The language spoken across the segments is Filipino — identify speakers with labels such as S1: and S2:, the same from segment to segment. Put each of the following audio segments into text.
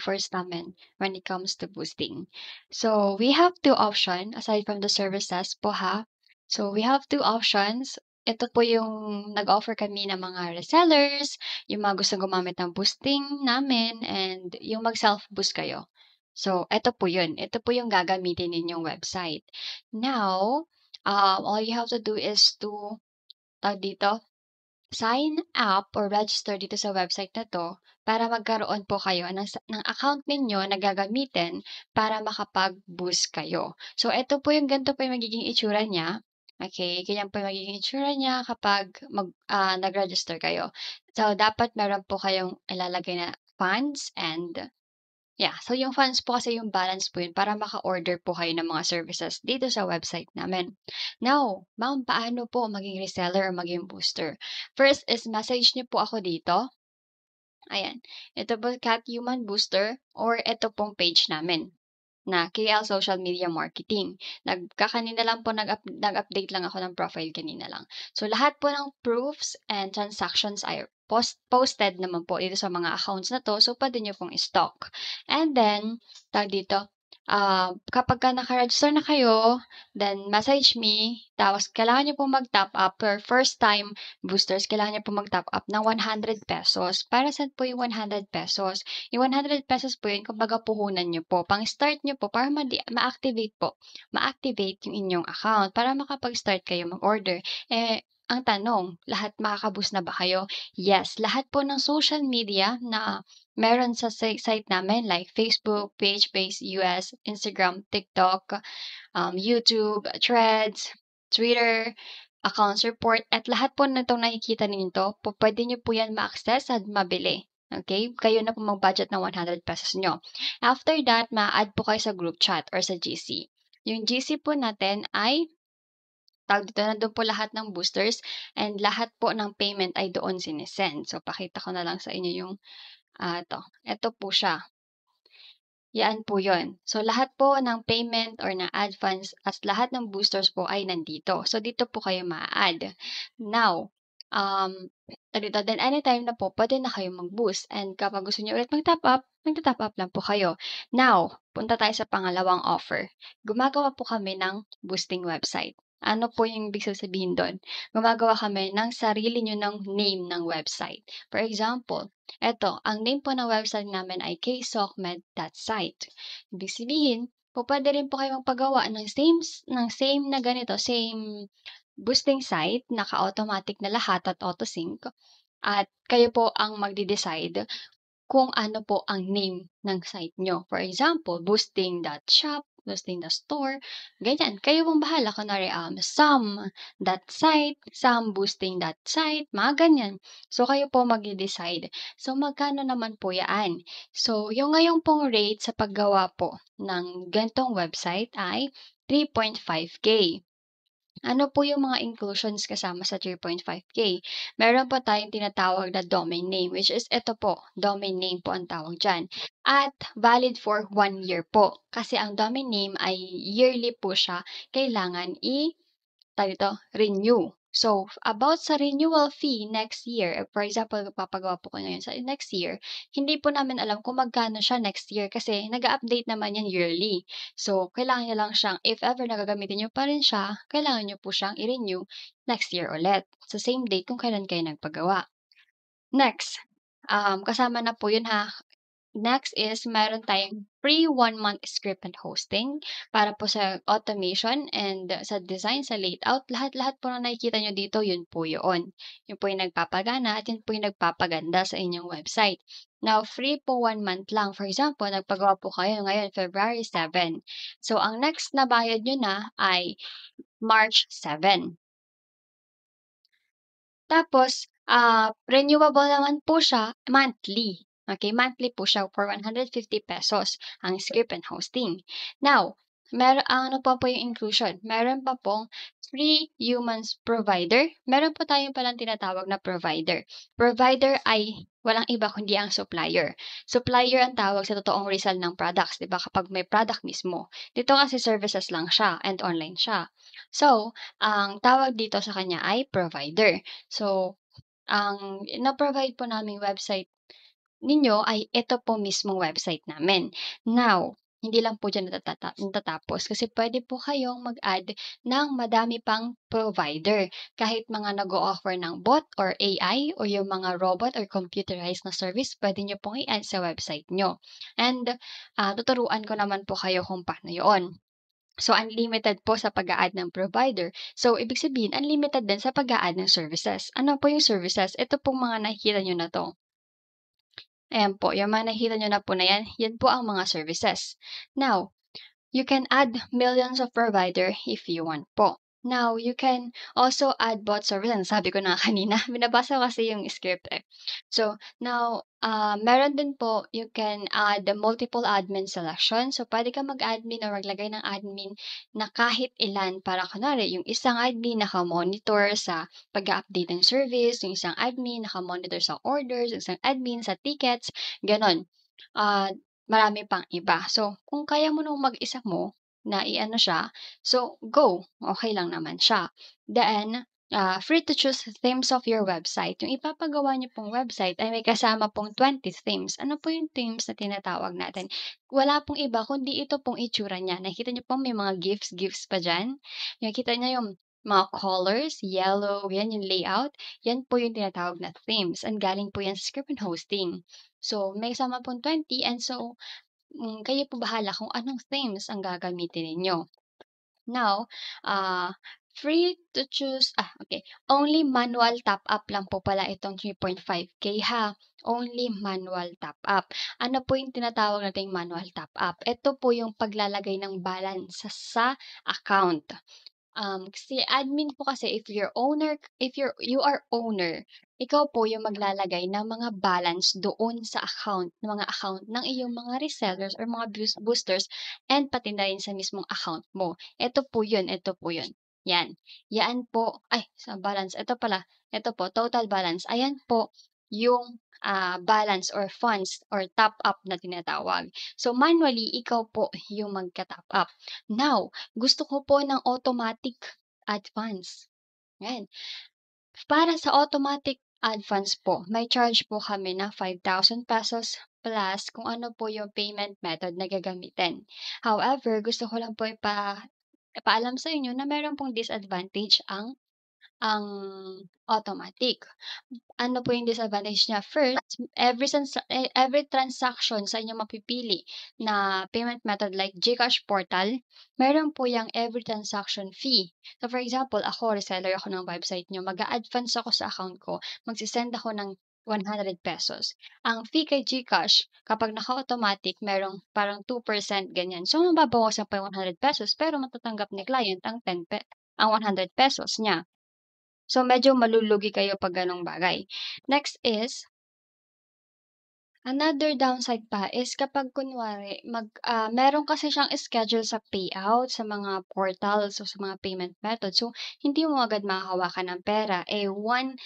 S1: offers namin when it comes to boosting. So, we have two options aside from the services po ha. So, we have two options. Ito po yung nag-offer kami ng mga resellers, yung mga gustong gumamit ng boosting namin, and yung mag-self-boost kayo. So, ito po yun. Ito po yung gagamitin ninyong website. Now, all you have to do is to, dito, sign up or register dito sa website na to para magkaroon po kayo ng account ninyo na gagamitin para makapag-boost kayo. So, ito po yung ganito po yung magiging itsura niya. Okay, ganyan po yung magiging itsura niya kapag nag-register kayo. So, dapat meron po kayong ilalagay na funds and yeah, so yung funds po kasi yung balance po yun para maka-order po kayo ng mga services dito sa website namin. Now, ma'am, paano po maging reseller or maging booster? First is message niyo po ako dito. Ayan. Ito po Cat Human Booster or ito pong page namin na KL Social Media Marketing. Kanina lang po nag-update lang ako ng profile kanina lang. So, lahat po ng proofs and transactions ay posted naman po dito sa mga accounts na to. So, pwede nyo pong stock. And then, dito, kapag ka naka-register na kayo, then message me. Tapos, kailangan nyo pong mag-top up for first time boosters. Kailangan nyo pong mag-top up ng 100 pesos. Para saan po yung 100 pesos? Yung 100 pesos po yun, kumbaga puhunan nyo po. Pang-start nyo po, para ma-activate po. Ma-activate yung inyong account para makapag-start kayo mag-order. Ang tanong, lahat makakaboost na ba kayo? Yes, lahat po ng social media na meron sa site namin like Facebook, PageBase US, Instagram, TikTok, YouTube, Threads, Twitter, accounts report, at lahat po na itong nakikita ninyo to, pwede nyo po yan ma-access at mabili. Okay? Kayo na po mag-budget ng 100 pesos nyo. After that, ma-add po kayo sa group chat or sa GC. Yung GC po natin ay dito na doon po lahat ng boosters and lahat po ng payment ay doon sinesend. So, pakita ko na lang sa inyo yung ito po siya. Yan po yun. So, lahat po ng payment or na add funds as lahat ng boosters po ay nandito. So, dito po kayo ma-add. Now, then anytime na po, pwede na kayo mag-boost. And kapag gusto nyo ulit mag-top up, mag-top up lang po kayo. Now, punta tayo sa pangalawang offer. Gumagawa po kami ng boosting website. Ano po yung ibig sabihin doon? Gumagawa kami ng sarili nyo ng name ng website. For example, ang name po ng website namin ay ksocmed.site. Ibig sabihin, pwede rin po kayo magpagawa ng same na ganito, same boosting site, naka-automatic na lahat at auto-sync. At kayo po ang magde-decide kung ano po ang name ng site nyo. For example, boosting.shop, boosting.store, ganyan. Kayo pong bahala. Kunwari, some boosting.site, mga ganyan. So, kayo po mag-decide. So, magkano naman po yan? So, yung ngayon pong rate sa paggawa po ng gantong website ay 3.5K. Ano po yung mga inclusions kasama sa 3.5K? Meron po tayong tinatawag na domain name, which is ito po, domain name po ang tawag dyan. At valid for 1 year po. Kasi ang domain name ay yearly po siya, kailangan renew. So, about sa renewal fee next year, for example, papagawa po ko ngayon sa next year, hindi po namin alam kung magkano siya next year kasi nag-update naman yan yearly. So, kailangan nyo lang siyang, if ever nagagamitin nyo pa rin siya, kailangan nyo po siyang i-renew next year ulit. Sa same date kung kailan kayo nagpagawa. Next, kasama na po yun ha. Next is, meron tayong free 1-month script and hosting para po sa automation and sa design, sa layout. Lahat po na nakikita nyo dito, yun po yun. Yun po yung nagpapagana at yun po yung nagpapaganda sa inyong website. Now, free po 1 month lang. For example, nagpagawa po kayo ngayon, February 7. So, ang next na bayad nyo na ay March 7. Tapos, renewable naman po siya monthly. Okay, monthly po siya for 150 pesos ang script and hosting. Now, ano pa po yung inclusion? Meron pa pong free humans provider. Meron po tayong palang tinatawag na provider. Provider ay walang iba kundi ang supplier. Supplier ang tawag sa totoong resell ng products, 'di ba? Kapag may product mismo. Dito kasi services lang siya and online siya. So, ang tawag dito sa kanya ay provider. So, ang na-provide po naming website ninyo ay ito po mismong website namin. Now, hindi lang po diyan natatapos kasi pwede po kayong mag-add ng madami pang provider. Kahit mga nag-o-offer ng bot or AI o yung mga robot or computerized na service, pwede nyo pong i-add sa website nyo. And tuturuan ko naman po kayo kung paano yun. So, unlimited po sa pag-a-add ng provider. So, ibig sabihin, unlimited din sa pag-a-add ng services. Ano po yung services? Ito pong mga nakikita nyo na to. Ayan po, yung mga nakikita nyo na po na yan po ang mga services. Now, you can add millions of provider if you want po. Now, you can also add bot service. Sabi ko na kanina, binabasa kasi yung script eh. So, now, meron din po, you can add multiple admin selection. So, pwede ka mag-admin or maglagay ng admin na kahit ilan para kunwari, yung isang admin naka-monitor sa pag-update ng service, yung isang admin naka-monitor sa orders, yung isang admin sa tickets, ganon. Marami pang iba. So, kung kaya mo nung mag-isa mo na i-ano siya, so go, okay lang naman siya. Then, free to choose themes of your website. Yung ipapagawa niyo pong website ay may kasama pong 20 themes. Ano po yung themes na tinatawag natin? Wala pong iba kundi ito pong itsura niya. Nakikita niyo po may mga gifs pa diyan. Nakikita niyo yung mga colors, yellow, yan yung layout. Yan po yung tinatawag na themes. And galing po yan sa script and hosting. So, may kasama pong 20 and so, kayo po bahala kung anong themes ang gagamitin ninyo. Now, free to choose, okay. Only manual top up lang po pala itong 3.5K ha. Only manual top up. Ano po yung tinatawag nating manual top up? Ito po yung paglalagay ng balance sa account. Kasi admin po kasi if you are owner, ikaw po yung maglalagay ng mga balance doon sa account, ng mga account ng iyong mga resellers or mga boosters and pati na rin sa mismong account mo. Ito po yun, ito po yun. Yan. Yan po, ay, sa balance, ito pala, ito po, total balance. Ayan po yung balance or funds or top up na tinatawag. So, manually, ikaw po yung magka-top up. Now, gusto ko po ng automatic advance. Yan. Para sa automatic advance po, may charge po kami na 5,000 pesos plus kung ano po yung payment method na gagamitin. However, gusto ko lang po ipaalam sa inyo na meron pong disadvantage ang automatic. Ano po yung disadvantage niya? First, every transaction sa inyong mapipili na payment method like GCash portal, meron po yung every transaction fee. So for example, ako, reseller ako ng website nyo, mag-a-advance ako sa account ko, magsisend ako ng 100 pesos. Ang fee kay GCash, kapag naka-automatic, merong parang 2% ganyan. So, mababawasan pa yung 100 pesos, pero matatanggap ni client ang 100 pesos niya. So, medyo malulugi kayo pag ganong bagay. Next is, another downside pa is kapag kunwari meron kasi siyang schedule sa payout sa mga portals o sa mga payment method. So, hindi mo agad makahawakan ng pera. One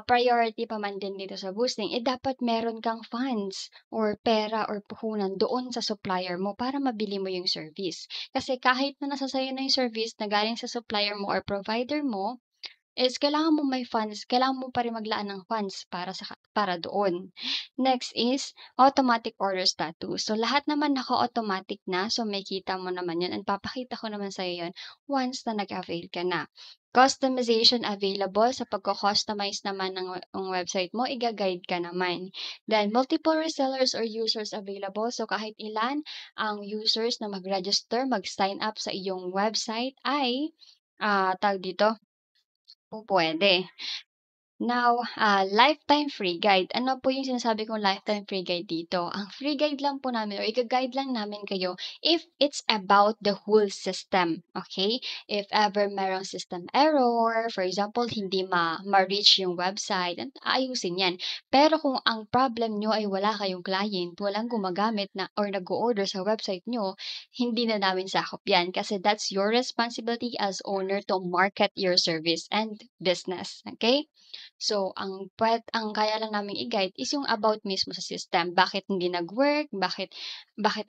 S1: priority pa man din dito sa boosting, dapat meron kang funds or pera or puhunan doon sa supplier mo para mabili mo yung service. Kasi kahit na nasa sayo na yung service na galing sa supplier mo or provider mo, is kailangan mo may funds, kailangan mo pa rin maglaan ng funds para doon. Next is automatic order status. So lahat naman naka-automatic na, so makita mo naman 'yun and papakita ko naman sa 'yon once na nag-avail ka na. Customization available sa pagko-customize naman ng website mo, iga-guide ka naman. Then multiple resellers or users available. So kahit ilan ang users na mag-register, mag-sign up sa iyong website ay tawag dito, pupuwede. Now, lifetime free guide. Ano po yung sinasabi kong lifetime free guide dito? Ang free guide lang po namin or iga-guide lang namin kayo if it's about the whole system, okay? If ever merong system error, for example, hindi ma-reach yung website, ayusin yan. Pero kung ang problem nyo ay wala kayong client, walang gumagamit na or nag-order sa website nyo, hindi na namin sakop yan kasi that's your responsibility as owner to market your service and business, okay? So, ang kaya lang naming i-guide is yung about mismo sa system. Bakit hindi nag-work, bakit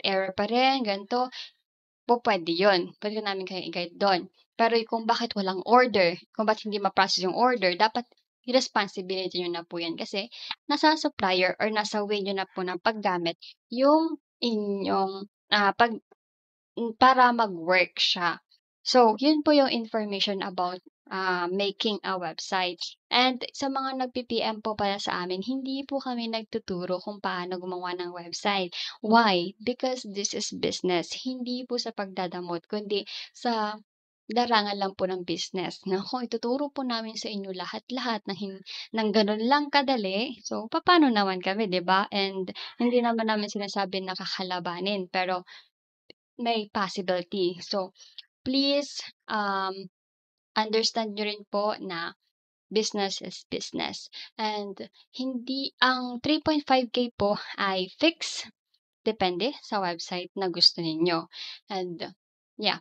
S1: error pa rin, ganito. Pupuwede yun. Puwede namin kayong i-guide do'n. Pero kung bakit walang order, kung bakit hindi ma-process yung order, dapat responsibility niyo na po 'yan kasi nasa supplier or nasa way niyo na po ng paggamit yung inyong, para mag-work siya. So, yun po yung information about, making a website. And sa mga nagpi-PM po pala sa amin, hindi po kami nagtuturo kung paano gumawa ng website. Why? Because this is business. Hindi po sa pagdadamot kundi sa larangan lang po ng business na kung ituturo po namin sa inyo lahat-lahat ng gano'n lang kadali, so papaano naman kami, 'di ba? And hindi naman namin sinasabi na kakalabanin, pero may possibility. So, please, understand niyo rin po na business is business. And hindi ang 3.5K po ay fix, depende sa website na gusto ninyo. And yeah,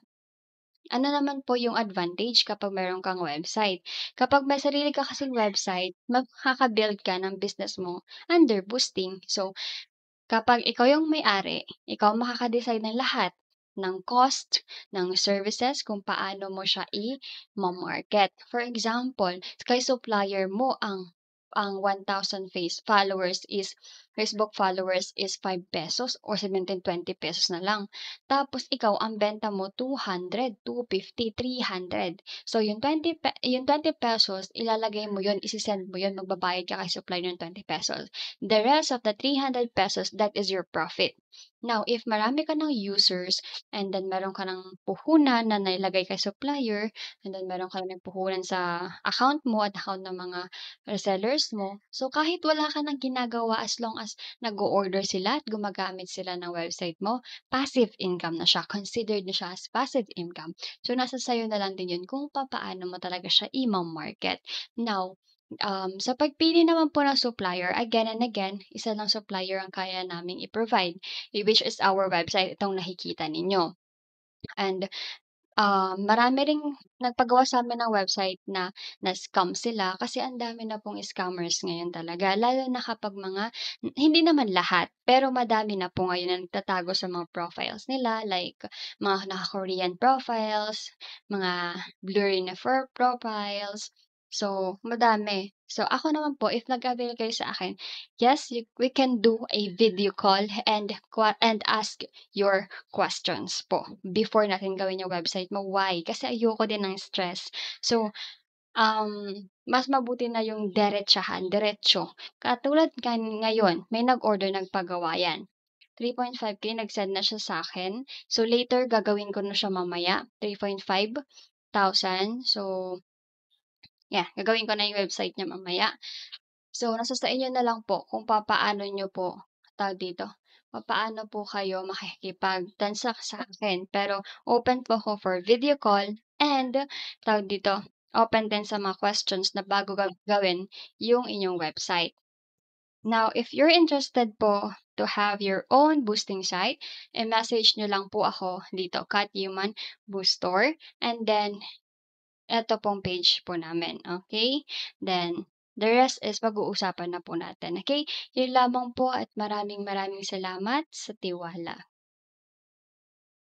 S1: ano naman po yung advantage kapag meron kang website? Kapag may sarili ka kasing website, makaka-build ka ng business mo under boosting. So, kapag ikaw yung may-ari, ikaw makaka-decide ng lahat ng cost, ng services, kung paano mo siya i-ma-market. For example, kay supplier mo ang 1,000 Facebook followers is ₱5 or sabihin natin ₱20 na lang. Tapos ikaw ang benta mo 200, 250, 300. So yung ₱20 ilalagay mo yun, ise-send mo yun, magbabayad ka kay supplier ng ₱20. The rest of the ₱300, that is your profit. Now, if marami ka ng users and then meron ka ng puhunan na nailagay kay supplier and then meron ka ng puhunan sa account mo at account ng mga resellers mo, so kahit wala ka ng ginagawa as long as nag-o-order sila at gumagamit sila ng website mo, passive income na siya. Considered na siya as passive income. So, nasa sayo na lang din yun kung papaano mo talaga siya i-ma-market. Now, sa pagpili naman po ng supplier, again and again, isa lang supplier ang kaya naming i-provide, which is our website, itong nakikita ninyo. And marami ring nagpagawa sa'min ng website na na-scam sila kasi ang dami na pong scammers ngayon talaga. Lalo na kapag hindi naman lahat, pero madami na po ngayon na nagtatago sa mga profiles nila like mga naka-Korean profiles, mga blurry na profiles. So, madami. So, ako naman po, if nag-avail kayo sa akin, yes, we can do a video call and ask your questions po before natin gawin yung website mo. Why? Kasi ayoko din ng stress. So, mas mabuti na yung diretso. Katulad ngayon, may nag-order, nagpagawa yan. 3.5K, nag-send na siya sa akin. So, later, gagawin ko na siya mamaya. 3,500. So, yeah, gagawin ko na yung website niya mamaya. So, nasa sa inyo na lang po kung papaano nyo po, tawag dito, papaano po kayo makikipag-transact sa akin. Pero open po ako for video call and tawag dito, open din sa mga questions na bago gawin yung inyong website. Now, if you're interested po to have your own boosting site, i-message nyo lang po ako dito, Kat Human Boostor. And then, eto pong page po namin, okay? Then, the rest is pag-uusapan na po natin, okay? Yun lamang po at maraming salamat sa tiwala.